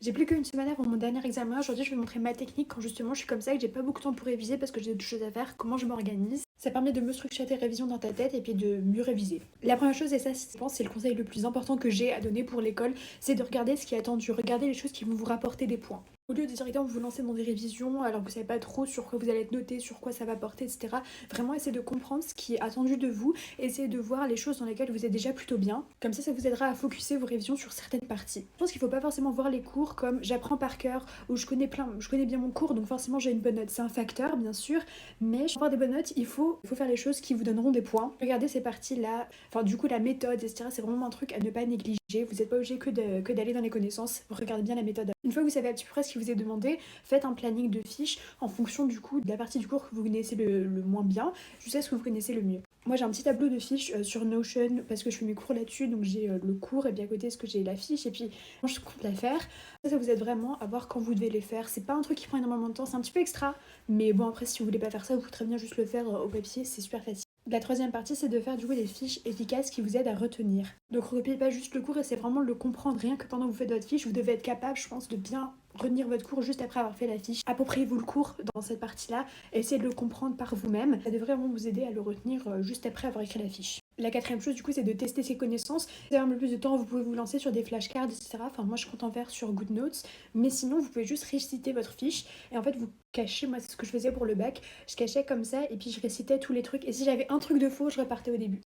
J'ai plus qu'une semaine avant mon dernier examen. Aujourd'hui, je vais montrer ma technique quand justement je suis comme ça, que j'ai pas beaucoup de temps pour réviser parce que j'ai d'autres choses à faire, comment je m'organise. Ça permet de mieux structurer tes révisions dans ta tête et puis de mieux réviser. La première chose, et ça, je pense, c'est le conseil le plus important que j'ai à donner pour l'école, c'est de regarder ce qui est attendu, regarder les choses qui vont vous rapporter des points. Au lieu de directement vous lancer dans des révisions alors que vous savez pas trop sur quoi vous allez être noté, sur quoi ça va porter, etc. Vraiment essayez de comprendre ce qui est attendu de vous, essayez de voir les choses dans lesquelles vous êtes déjà plutôt bien. Comme ça vous aidera à focuser vos révisions sur certaines parties. Je pense qu'il faut pas forcément voir les cours comme j'apprends par cœur ou je connais bien mon cours donc forcément j'ai une bonne note. C'est un facteur bien sûr, mais pour avoir des bonnes notes, il faut faire les choses qui vous donneront des points. Regardez ces parties-là, enfin du coup la méthode, etc. C'est vraiment un truc à ne pas négliger. Vous n'êtes pas obligé que d'aller dans les connaissances. Regardez bien la méthode. Une fois que vous savez à peu près ce qui vous est demandé, faites un planning de fiches en fonction du coup de la partie du cours que vous connaissez le moins bien jusqu'à ce que vous connaissez le mieux. Moi j'ai un petit tableau de fiches sur Notion parce que je fais mes cours là-dessus, donc j'ai le cours et bien à côté ce que j'ai la fiche et puis moi je compte la faire. Ça vous aide vraiment à voir quand vous devez les faire. C'est pas un truc qui prend énormément de temps, c'est un petit peu extra, mais bon après si vous voulez pas faire ça, vous pouvez très bien juste le faire au papier, c'est super facile. La troisième partie, c'est de faire du coup des fiches efficaces qui vous aident à retenir. Donc recopiez pas juste le cours et c'est vraiment le comprendre. Rien que pendant que vous faites votre fiche, vous devez être capable, je pense, de bien retenir votre cours juste après avoir fait la fiche. Appropriez-vous le cours dans cette partie-là, essayez de le comprendre par vous-même. Ça devrait vraiment vous aider à le retenir juste après avoir écrit la fiche. La quatrième chose, du coup, c'est de tester ses connaissances. Si vous avez un peu plus de temps, vous pouvez vous lancer sur des flashcards, etc. Enfin, moi, je compte en faire sur GoodNotes. Mais sinon, vous pouvez juste réciter votre fiche. Et en fait, vous cachez, moi, c'est ce que je faisais pour le bac. Je cachais comme ça, et puis je récitais tous les trucs. Et si j'avais un truc de faux, je repartais au début.